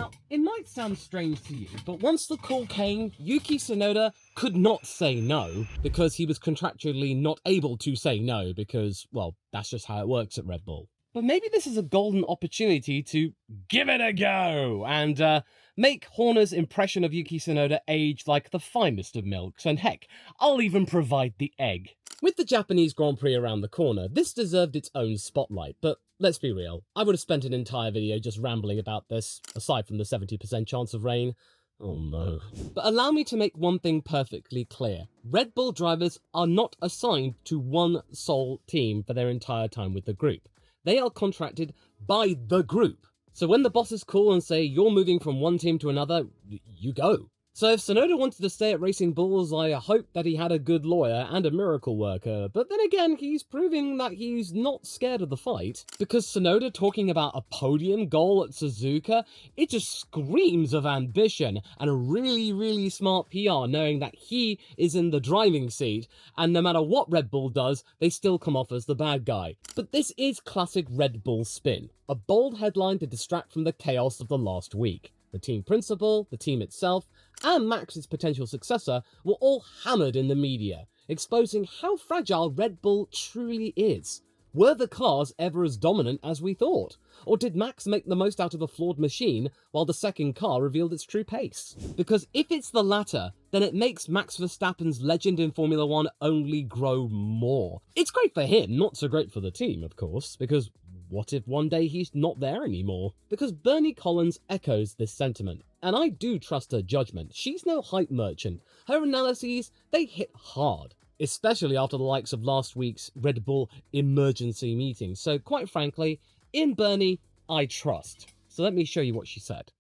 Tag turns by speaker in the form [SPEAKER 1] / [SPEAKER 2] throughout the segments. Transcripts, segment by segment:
[SPEAKER 1] Now, it might sound strange to you, but once the call came, Yuki Tsunoda could not say no, because he was contractually not able to say no, because, well, that's just how it works at Red Bull. But maybe this is a golden opportunity to give it a go, and make Horner's impression of Yuki Tsunoda age like the finest of milks, and heck, I'll even provide the egg. With the Japanese Grand Prix around the corner, this deserved its own spotlight, but let's be real, I would have spent an entire video just rambling about this, aside from the 70% chance of rain. Oh no. But allow me to make one thing perfectly clear. Red Bull drivers are not assigned to one sole team for their entire time with the group. They are contracted by the group. So when the bosses call and say you're moving from one team to another, you go. So if Tsunoda wanted to stay at Racing Bulls, I hope that he had a good lawyer and a miracle worker, but then again, he's proving that he's not scared of the fight, because Tsunoda talking about a podium goal at Suzuka, it just screams of ambition and a really smart PR, knowing that he is in the driving seat, and no matter what Red Bull does, they still come off as the bad guy. But this is classic Red Bull spin, a bold headline to distract from the chaos of the last week. The team principal, the team itself, and Max's potential successor were all hammered in the media, exposing how fragile Red Bull truly is. Were the cars ever as dominant as we thought? Or did Max make the most out of a flawed machine while the second car revealed its true pace? Because if it's the latter, then it makes Max Verstappen's legend in Formula 1 only grow more. It's great for him, not so great for the team, of course, because what if one day he's not there anymore? Because Bernie Collins echoes this sentiment, and I do trust her judgment. She's no hype merchant. Her analyses, they hit hard, especially after the likes of last week's Red Bull emergency meeting. So quite frankly, in Bernie, I trust. So let me show you what she said.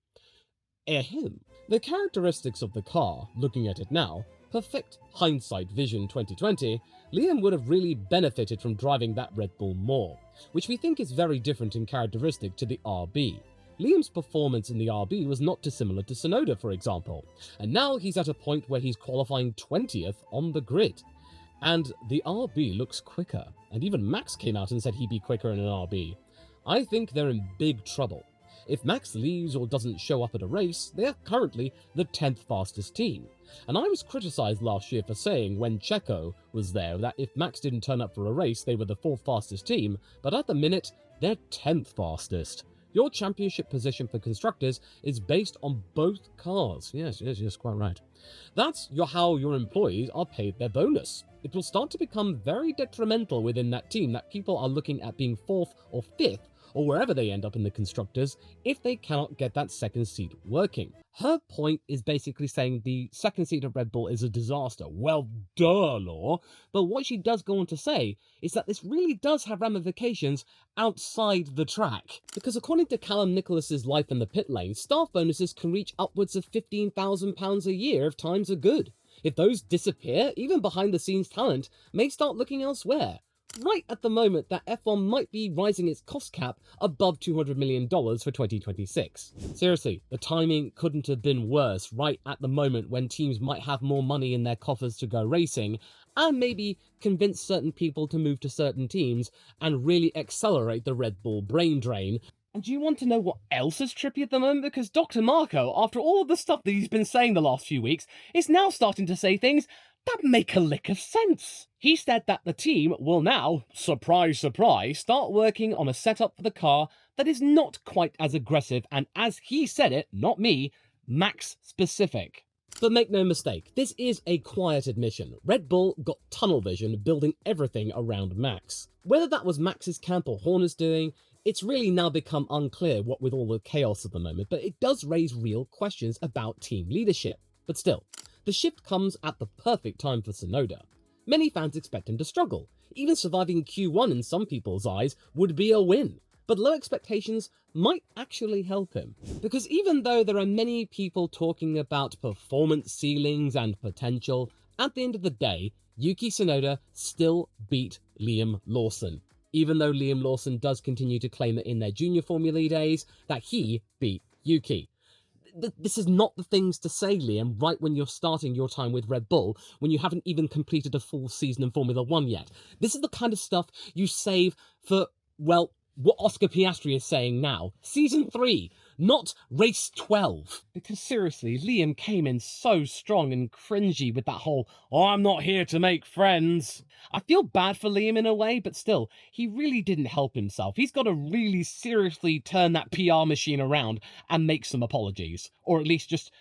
[SPEAKER 1] Ahem. The characteristics of the car, looking at it now, perfect hindsight vision 2020, Liam would have really benefited from driving that Red Bull more, which we think is very different in characteristic to the RB. Liam's performance in the RB was not dissimilar to Tsunoda, for example, and now he's at a point where he's qualifying 20th on the grid. And the RB looks quicker, and even Max came out and said he'd be quicker in an RB. I think they're in big trouble. If Max leaves or doesn't show up at a race, they are currently the 10th fastest team. And I was criticised last year for saying when Checo was there that if Max didn't turn up for a race, they were the 4th fastest team, but at the minute, they're 10th fastest. Your championship position for constructors is based on both cars. Yes, quite right. That's how your employees are paid their bonus. It will start to become very detrimental within that team that people are looking at being 4th or 5th, or wherever they end up in the constructors, if they cannot get that second seat working. Her point is basically saying the second seat of Red Bull is a disaster. Well, duh, Law. But what she does go on to say is that this really does have ramifications outside the track. Because according to Callum Nicholas's Life in the Pit Lane, staff bonuses can reach upwards of £15,000 a year if times are good. If those disappear, even behind-the-scenes talent may start looking elsewhere. Right at the moment that F1 might be rising its cost cap above $200 million for 2026. Seriously, the timing couldn't have been worse right at the moment when teams might have more money in their coffers to go racing, and maybe convince certain people to move to certain teams and really accelerate the Red Bull brain drain. And do you want to know what else is trippy at the moment? Because Dr. Marco, after all of the stuff that he's been saying the last few weeks, is now starting to say things that make a lick of sense. He said that the team will now, surprise, surprise, start working on a setup for the car that is not quite as aggressive and, as he said it, not me, Max specific. But make no mistake, this is a quiet admission. Red Bull got tunnel vision building everything around Max. Whether that was Max's camp or Horner's doing, it's really now become unclear what with all the chaos at the moment, but it does raise real questions about team leadership. But still, the shift comes at the perfect time for Tsunoda. Many fans expect him to struggle. Even surviving Q1 in some people's eyes would be a win. But low expectations might actually help him. Because even though there are many people talking about performance ceilings and potential, at the end of the day, Yuki Tsunoda still beat Liam Lawson. Even though Liam Lawson does continue to claim that in their junior Formula E days, that he beat Yuki. This is not the things to say, Liam, right when you're starting your time with Red Bull, when you haven't even completed a full season in Formula 1 yet. This is the kind of stuff you save for, well, what Oscar Piastri is saying now. Season 3. not race 12. Because seriously, Liam came in so strong and cringy with that whole, "Oh, I'm not here to make friends." I feel bad for Liam in a way, but still, he really didn't help himself. He's got to really seriously turn that PR machine around and make some apologies. Or at least just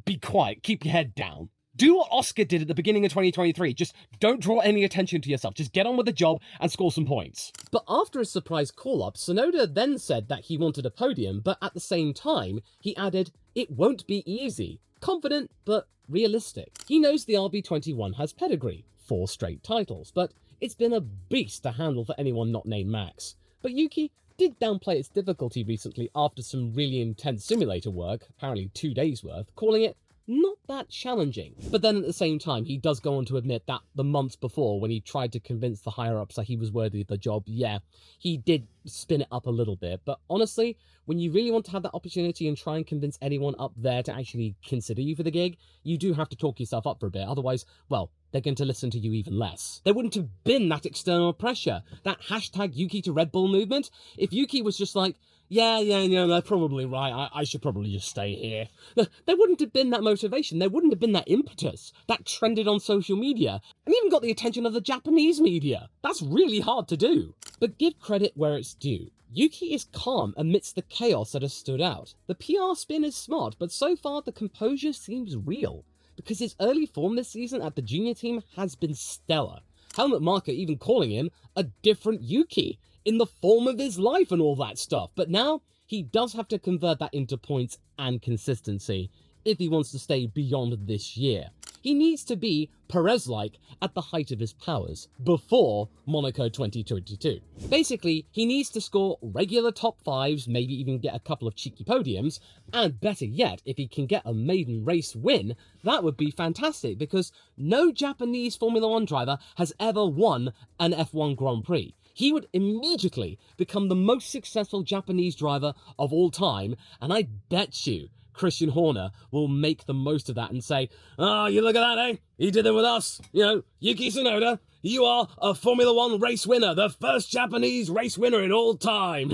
[SPEAKER 1] be quiet, keep your head down. Do what Oscar did at the beginning of 2023. Just don't draw any attention to yourself. Just get on with the job and score some points. But after a surprise call-up, Tsunoda then said that he wanted a podium, but at the same time, he added, "It won't be easy." Confident, but realistic. He knows the RB21 has pedigree, 4 straight titles, but it's been a beast to handle for anyone not named Max. But Yuki did downplay its difficulty recently after some really intense simulator work, apparently 2 days worth, calling it not that challenging. But then at the same time, he does go on to admit that the months before, when he tried to convince the higher-ups that he was worthy of the job, yeah, he did spin it up a little bit. But honestly, when you really want to have that opportunity and try and convince anyone up there to actually consider you for the gig, you do have to talk yourself up for a bit. Otherwise, well, they're going to listen to you even less. There wouldn't have been that external pressure, that hashtag Yuki to Red Bull movement, if Yuki was just like, yeah, they're probably right, I should probably just stay here. There wouldn't have been that motivation, there wouldn't have been that impetus, that trended on social media, and even got the attention of the Japanese media. That's really hard to do. But give credit where it's due. Yuki is calm amidst the chaos that has stood out. The PR spin is smart, but so far the composure seems real, because his early form this season at the junior team has been stellar. Helmut Marko even calling him a different Yuki, in the form of his life and all that stuff. But now, he does have to convert that into points and consistency if he wants to stay beyond this year. He needs to be Perez-like at the height of his powers, before Monaco 2022. Basically, he needs to score regular top 5s, maybe even get a couple of cheeky podiums, and better yet, if he can get a maiden race win, that would be fantastic, because no Japanese Formula 1 driver has ever won an F1 Grand Prix. He would immediately become the most successful Japanese driver of all time, and I bet you Christian Horner will make the most of that and say, "Oh, you look at that, eh? He did it with us. You know, Yuki Tsunoda, you are a Formula 1 race winner, the first Japanese race winner in all time.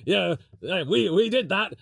[SPEAKER 1] We did that.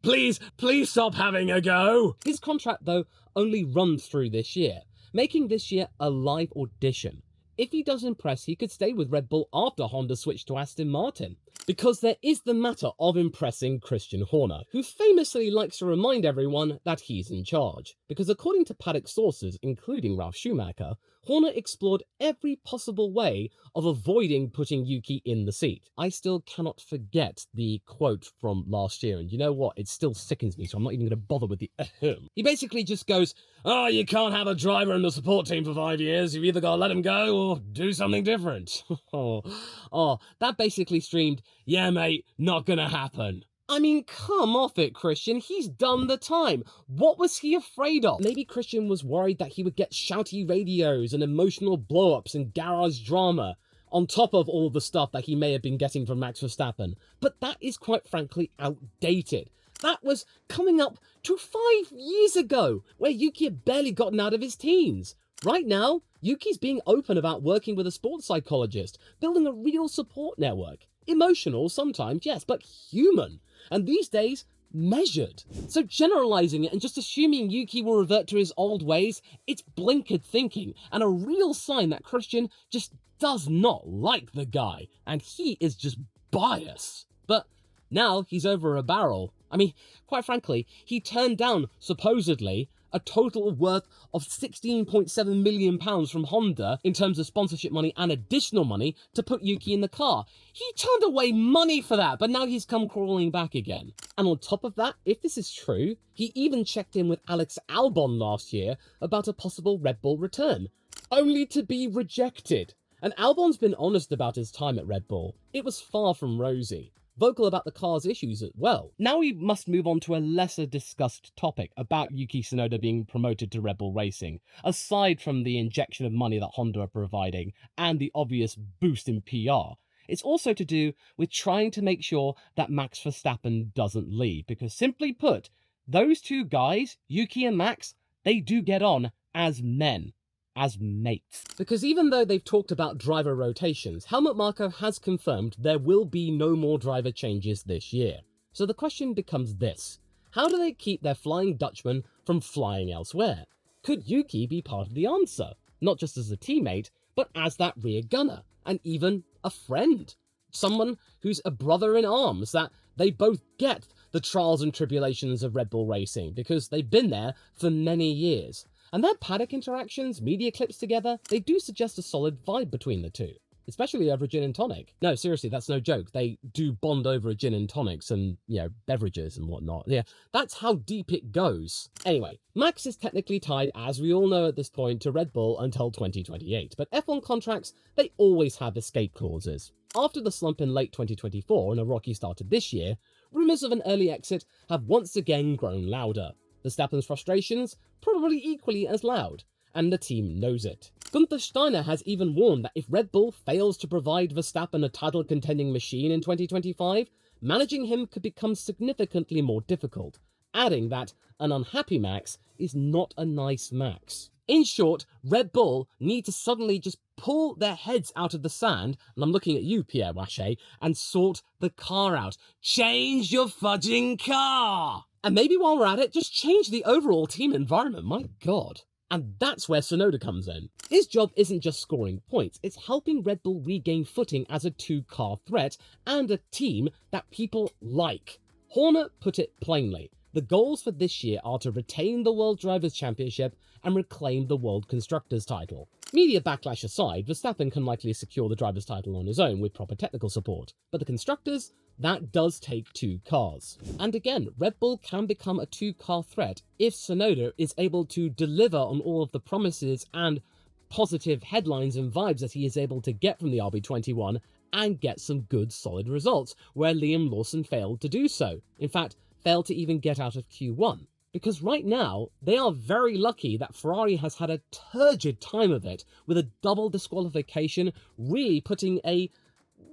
[SPEAKER 1] Please stop having a go." His contract, though, only runs through this year, making this year a live audition. If he does impress, he could stay with Red Bull after Honda switched to Aston Martin. Because there is the matter of impressing Christian Horner, who famously likes to remind everyone that he's in charge. Because according to paddock sources, including Ralf Schumacher, Horner explored every possible way of avoiding putting Yuki in the seat. I still cannot forget the quote from last year, and you know what? It still sickens me, so I'm not even going to bother with the ahem. He basically just goes, "Oh, you can't have a driver in the support team for 5 years. You've either got to let him go or do something different." That basically streamed, "Yeah, mate, not gonna happen." I mean, come off it, Christian. He's done the time. What was he afraid of? Maybe Christian was worried that he would get shouty radios and emotional blow-ups and garage drama, on top of all the stuff that he may have been getting from Max Verstappen. But that is quite frankly outdated. That was coming up to 5 years ago, where Yuki had barely gotten out of his teens. Right now, Yuki's being open about working with a sports psychologist, building a real support network. Emotional sometimes, yes, but human. And these days, measured. So generalizing it and just assuming Yuki will revert to his old ways, it's blinkered thinking, and a real sign that Christian just does not like the guy, and he is just biased. But now he's over a barrel. I mean, quite frankly, he turned down, supposedly, a total worth of £16.7 million from Honda in terms of sponsorship money and additional money to put Yuki in the car. He turned away money for that, but now he's come crawling back again. And on top of that, if this is true, he even checked in with Alex Albon last year about a possible Red Bull return, only to be rejected. And Albon's been honest about his time at Red Bull. It was far from rosy. Vocal about the car's issues as well. Now we must move on to a lesser discussed topic about Yuki Tsunoda being promoted to Red Bull Racing, aside from the injection of money that Honda are providing and the obvious boost in PR. It's also to do with trying to make sure that Max Verstappen doesn't leave, because simply put, those two guys, Yuki and Max, they do get on as men. As mates. Because even though they've talked about driver rotations, Helmut Marko has confirmed there will be no more driver changes this year. So the question becomes this: how do they keep their Flying Dutchman from flying elsewhere? Could Yuki be part of the answer? Not just as a teammate, but as that rear gunner, and even a friend. Someone who's a brother in arms, that they both get the trials and tribulations of Red Bull racing, because they've been there for many years. And their paddock interactions, media clips together, they do suggest a solid vibe between the two. Especially over a gin and tonic. No, seriously, that's no joke. They do bond over a gin and tonics and, beverages and whatnot. Yeah, that's how deep it goes. Anyway, Max is technically tied, as we all know at this point, to Red Bull until 2028. But F1 contracts, they always have escape clauses. After the slump in late 2024 and a rocky start to this year, rumours of an early exit have once again grown louder. Verstappen's frustrations, probably equally as loud. And the team knows it. Gunther Steiner has even warned that if Red Bull fails to provide Verstappen a title-contending machine in 2025, managing him could become significantly more difficult, adding that an unhappy Max is not a nice Max. In short, Red Bull need to suddenly just pull their heads out of the sand, and I'm looking at you, Pierre Wache, and sort the car out. Change your fudging car! And maybe while we're at it, just change the overall team environment, my god. And that's where Tsunoda comes in. His job isn't just scoring points, it's helping Red Bull regain footing as a two-car threat and a team that people like. Horner put it plainly: the goals for this year are to retain the World Drivers' Championship and reclaim the World Constructors' title. Media backlash aside, Verstappen can likely secure the driver's title on his own with proper technical support, but the Constructors, that does take two cars. And again, Red Bull can become a two-car threat if Tsunoda is able to deliver on all of the promises and positive headlines and vibes that he is able to get from the RB21 and get some good solid results, where Liam Lawson failed to do so. In fact, failed to even get out of Q1. Because right now, they are very lucky that Ferrari has had a turgid time of it, with a double disqualification really putting a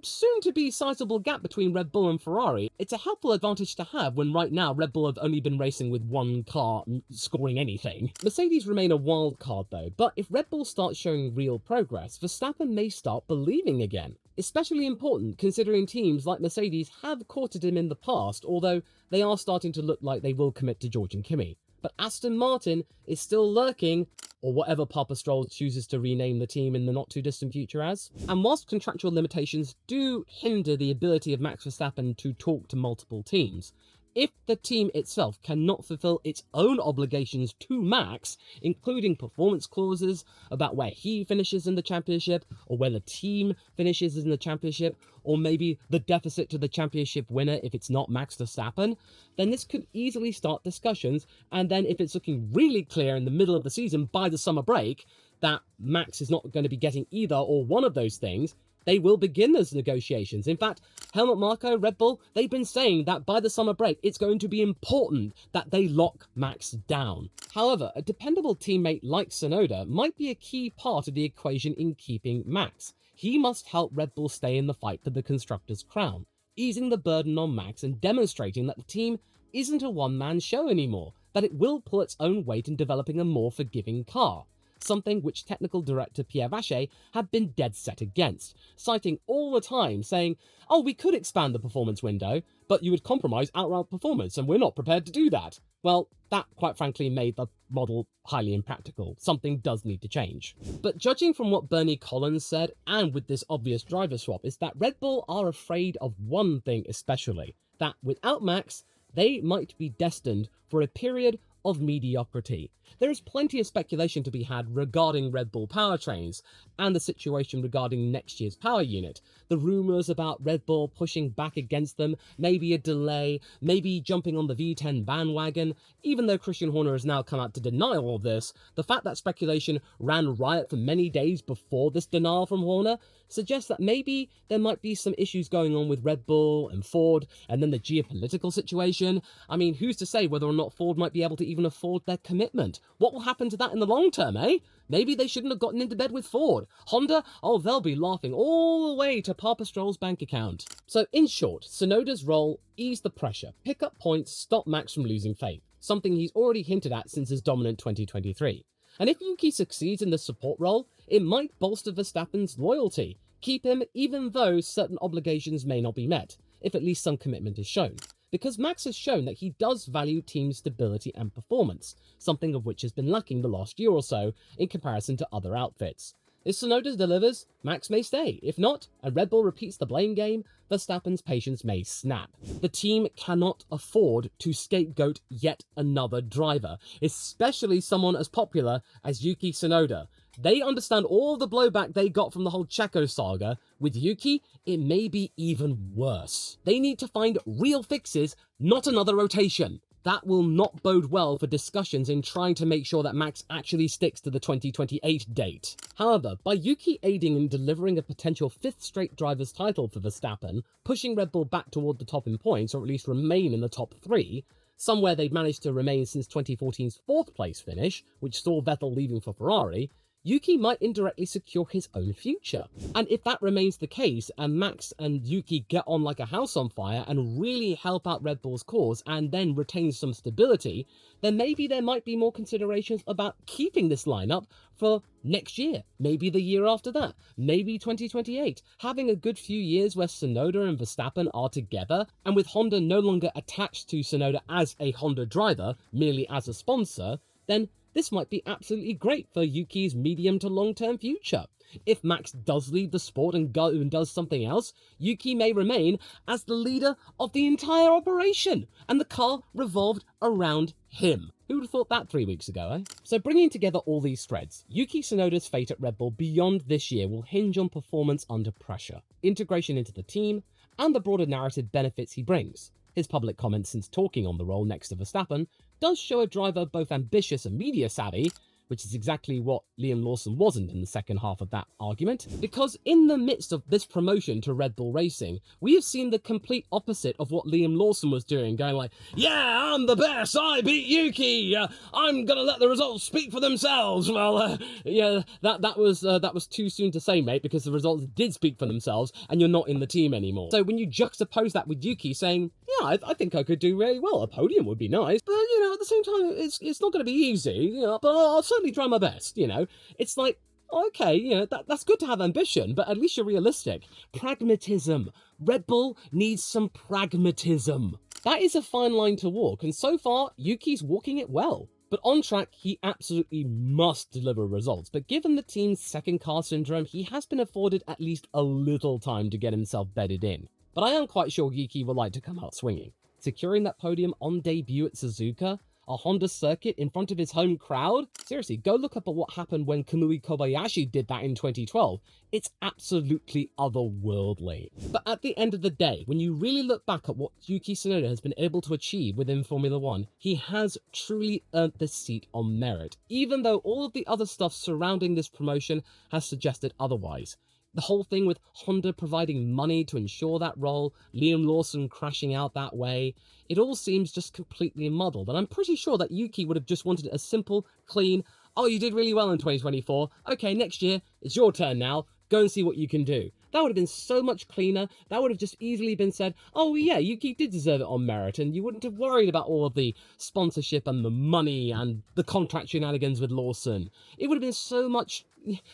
[SPEAKER 1] soon-to-be sizable gap between Red Bull and Ferrari. It's a helpful advantage to have when right now Red Bull have only been racing with one car scoring anything. Mercedes remain a wild card though, but if Red Bull starts showing real progress, Verstappen may start believing again. Especially important considering teams like Mercedes have courted him in the past, although they are starting to look like they will commit to George and Kimi. But Aston Martin is still lurking, or whatever Papa Stroll chooses to rename the team in the not-too-distant future as. And whilst contractual limitations do hinder the ability of Max Verstappen to talk to multiple teams, if the team itself cannot fulfill its own obligations to Max, including performance clauses about where he finishes in the championship, or where the team finishes in the championship, or maybe the deficit to the championship winner if it's not Max Verstappen, then this could easily start discussions, and then if it's looking really clear in the middle of the season by the summer break that Max is not going to be getting either or one of those things, they will begin those negotiations. In fact, Helmut Marko, Red Bull, they've been saying that by the summer break, it's going to be important that they lock Max down. However, a dependable teammate like Tsunoda might be a key part of the equation in keeping Max. He must help Red Bull stay in the fight for the Constructors' crown, easing the burden on Max and demonstrating that the team isn't a one-man show anymore, that it will pull its own weight in developing a more forgiving car. Something which technical director Pierre Wache had been dead set against, citing all the time saying, oh, we could expand the performance window, but you would compromise outright performance, and we're not prepared to do that. Well, that quite frankly made the model highly impractical. Something does need to change. But judging from what Bernie Collins said, and with this obvious driver swap, is that Red Bull are afraid of one thing especially, that without Max, they might be destined for a period of mediocrity. There is plenty of speculation to be had regarding Red Bull powertrains and the situation regarding next year's power unit. The rumours about Red Bull pushing back against them, maybe a delay, maybe jumping on the V10 bandwagon. Even though Christian Horner has now come out to deny all of this, the fact that speculation ran riot for many days before this denial from Horner suggests that maybe there might be some issues going on with Red Bull and Ford, and then the geopolitical situation. I mean, who's to say whether or not Ford might be able to even afford their commitment? What will happen to that in the long term, eh? Maybe they shouldn't have gotten into bed with Ford. Honda? Oh, they'll be laughing all the way to Papa Stroll's bank account. So, in short, Tsunoda's role: ease the pressure, pick up points, stop Max from losing faith. Something he's already hinted at since his dominant 2023. And if Yuki succeeds in this support role, it might bolster Verstappen's loyalty, keep him even though certain obligations may not be met, if at least some commitment is shown. because Max has shown that he does value team stability and performance, something of which has been lacking the last year or so in comparison to other outfits. If Tsunoda delivers, Max may stay. If not, and Red Bull repeats the blame game, Verstappen's patience may snap. The team cannot afford to scapegoat yet another driver, especially someone as popular as Yuki Tsunoda. They understand all the blowback they got from the whole Checo saga. With Yuki, it may be even worse. They need to find real fixes, not another rotation. That will not bode well for discussions in trying to make sure that Max actually sticks to the 2028 date. However, by Yuki aiding in delivering a potential 5th straight driver's title for Verstappen, pushing Red Bull back toward the top in points, or at least remain in the top 3, somewhere they've managed to remain since 2014's 4th place finish, which saw Vettel leaving for Ferrari, Yuki might indirectly secure his own future. And if that remains the case, and Max and Yuki get on like a house on fire and really help out Red Bull's cause and then retain some stability, then maybe there might be more considerations about keeping this lineup for next year, maybe the year after that, maybe 2028. Having a good few years where Tsunoda and Verstappen are together, and with Honda no longer attached to Tsunoda as a Honda driver, merely as a sponsor, then this might be absolutely great for Yuki's medium to long-term future. If Max does leave the sport and does something else, Yuki may remain as the leader of the entire operation, and the car revolved around him. Who would have thought that 3 weeks ago, eh? So bringing together all these threads, Yuki Tsunoda's fate at Red Bull beyond this year will hinge on performance under pressure, integration into the team, and the broader narrative benefits he brings. His public comments since talking on the role next to Verstappen does show a driver both ambitious and media savvy, which is exactly what Liam Lawson wasn't in the second half of that argument, because in the midst of this promotion to Red Bull Racing, we have seen the complete opposite of what Liam Lawson was doing, going like, yeah, I'm the best, I beat Yuki, I'm gonna let the results speak for themselves. Well, yeah, that was too soon to say, mate, because the results did speak for themselves, and you're not in the team anymore. So when you juxtapose that with Yuki saying, yeah, I think I could do really well, a podium would be nice, but, you know, at the same time, it's not gonna be easy, you know, but I'll certainly try my best, you know. It's like, okay, you know, that's good to have ambition, but at least you're realistic. Pragmatism. Red Bull needs some pragmatism. That is a fine line to walk, and so far, Yuki's walking it well. But on track, he absolutely must deliver results, but given the team's second car syndrome, he has been afforded at least a little time to get himself bedded in. But I am quite sure Yuki would like to come out swinging. Securing that podium on debut at Suzuka, a Honda circuit in front of his home crowd? Seriously, go look up at what happened when Kamui Kobayashi did that in 2012. It's absolutely otherworldly. But at the end of the day, when you really look back at what Yuki Tsunoda has been able to achieve within Formula One, he has truly earned the seat on merit, even though all of the other stuff surrounding this promotion has suggested otherwise. The whole thing with Honda providing money to ensure that role, Liam Lawson crashing out that way, it all seems just completely muddled, and I'm pretty sure that Yuki would have just wanted a simple, clean, oh, you did really well in 2024, okay, next year, it's your turn now, go and see what you can do. That would have been so much cleaner, that would have just easily been said, oh yeah, Yuki did deserve it on merit, and you wouldn't have worried about all of the sponsorship and the money and the contract shenanigans with Lawson. It would have been so much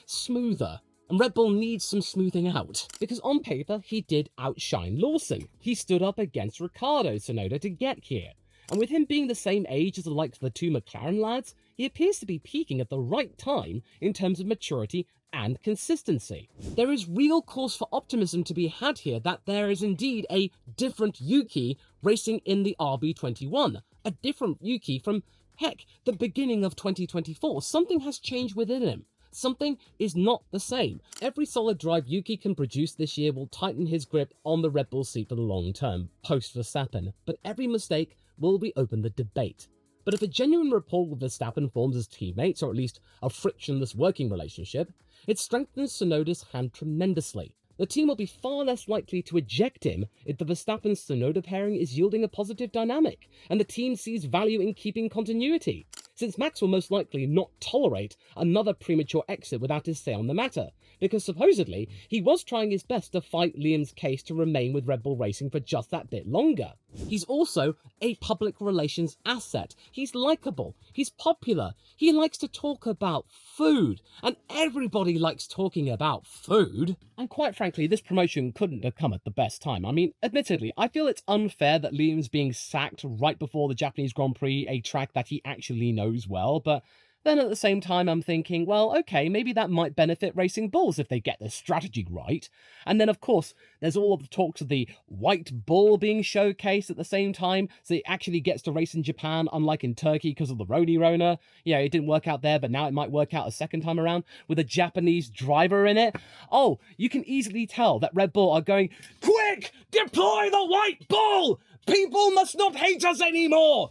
[SPEAKER 1] smoother. And Red Bull needs some smoothing out, because on paper, he did outshine Lawson. He stood up against Ricciardo Tsunoda to get here. And with him being the same age as the likes of the two McLaren lads, he appears to be peaking at the right time in terms of maturity and consistency. There is real cause for optimism to be had here that there is indeed a different Yuki racing in the RB21. A different Yuki from, heck, the beginning of 2024. Something has changed within him. Something is not the same. Every solid drive Yuki can produce this year will tighten his grip on the Red Bull seat for the long term, post Verstappen, but every mistake will reopen the debate. But if a genuine rapport with Verstappen forms as teammates, or at least a frictionless working relationship, it strengthens Tsunoda's hand tremendously. The team will be far less likely to eject him if the Verstappen-Tsunoda pairing is yielding a positive dynamic, and the team sees value in keeping continuity, since Max will most likely not tolerate another premature exit without his say on the matter. because supposedly he was trying his best to fight Liam's case to remain with Red Bull Racing for just that bit longer. He's also a public relations asset. He's likable, he's popular, he likes to talk about food, and everybody likes talking about food. And quite frankly, this promotion couldn't have come at the best time. I mean, admittedly, I feel it's unfair that Liam's being sacked right before the Japanese Grand Prix, a track that he actually knows well, but then at the same time, I'm thinking, well, okay, maybe that might benefit Racing Bulls if they get their strategy right. And then, of course, there's all of the talks of the White Bull being showcased at the same time, so it actually gets to race in Japan, unlike in Turkey because of the roadie Rona. Yeah, it didn't work out there, but now it might work out a second time around with a Japanese driver in it. Oh, you can easily tell that Red Bull are going, quick, deploy the White Bull! People must not hate us anymore!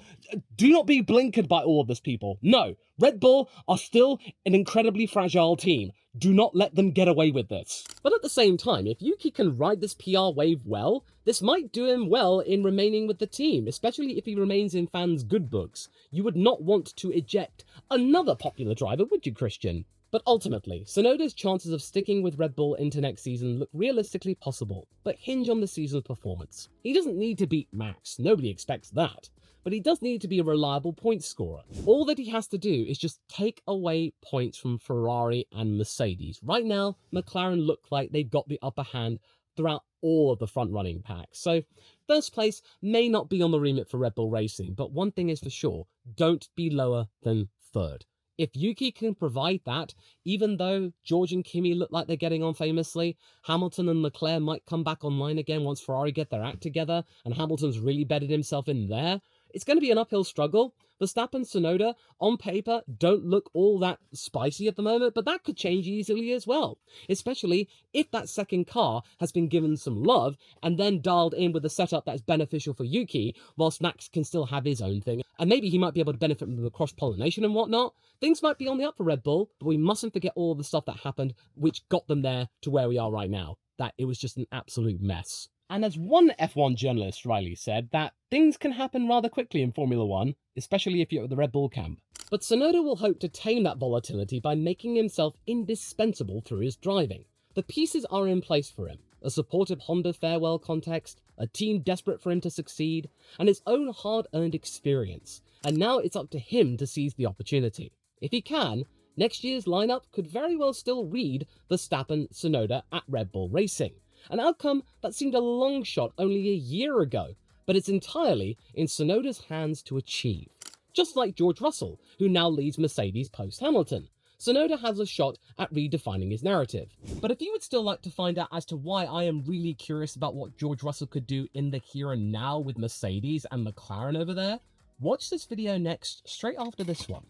[SPEAKER 1] Do not be blinkered by all of this, people. No, Red Bull are still an incredibly fragile team. Do not let them get away with this. But at the same time, if Yuki can ride this PR wave well, this might do him well in remaining with the team, especially if he remains in fans' good books. You would not want to eject another popular driver, would you, Christian? But ultimately, Tsunoda's chances of sticking with Red Bull into next season look realistically possible, but hinge on the season's performance. He doesn't need to beat Max, nobody expects that, but he does need to be a reliable point scorer. All that he has to do is just take away points from Ferrari and Mercedes. Right now, McLaren look like they've got the upper hand throughout all of the front-running packs, so first place may not be on the remit for Red Bull Racing, but one thing is for sure, don't be lower than third. If Yuki can provide that, even though George and Kimi look like they're getting on famously, Hamilton and Leclerc might come back online again once Ferrari get their act together, and Hamilton's really bedded himself in there, it's going to be an uphill struggle. Verstappen, Tsunoda, on paper, don't look all that spicy at the moment, but that could change easily as well. Especially if that second car has been given some love and then dialed in with a setup that's beneficial for Yuki, whilst Max can still have his own thing. And maybe he might be able to benefit from the cross-pollination and whatnot. Things might be on the up for Red Bull, but we mustn't forget all the stuff that happened which got them there to where we are right now. That it was just an absolute mess. And as one F1 journalist Riley said, that things can happen rather quickly in Formula 1, especially if you're at the Red Bull camp. But Tsunoda will hope to tame that volatility by making himself indispensable through his driving. The pieces are in place for him. A supportive Honda farewell context, a team desperate for him to succeed, and his own hard-earned experience. And now it's up to him to seize the opportunity. If he can, next year's lineup could very well still read Verstappen, Tsunoda at Red Bull Racing. An outcome that seemed a long shot only a year ago, but it's entirely in Tsunoda's hands to achieve. Just like George Russell, who now leads Mercedes post-Hamilton. Tsunoda has a shot at redefining his narrative. But if you would still like to find out as to why I am really curious about what George Russell could do in the here and now with Mercedes and McLaren over there, watch this video next, straight after this one.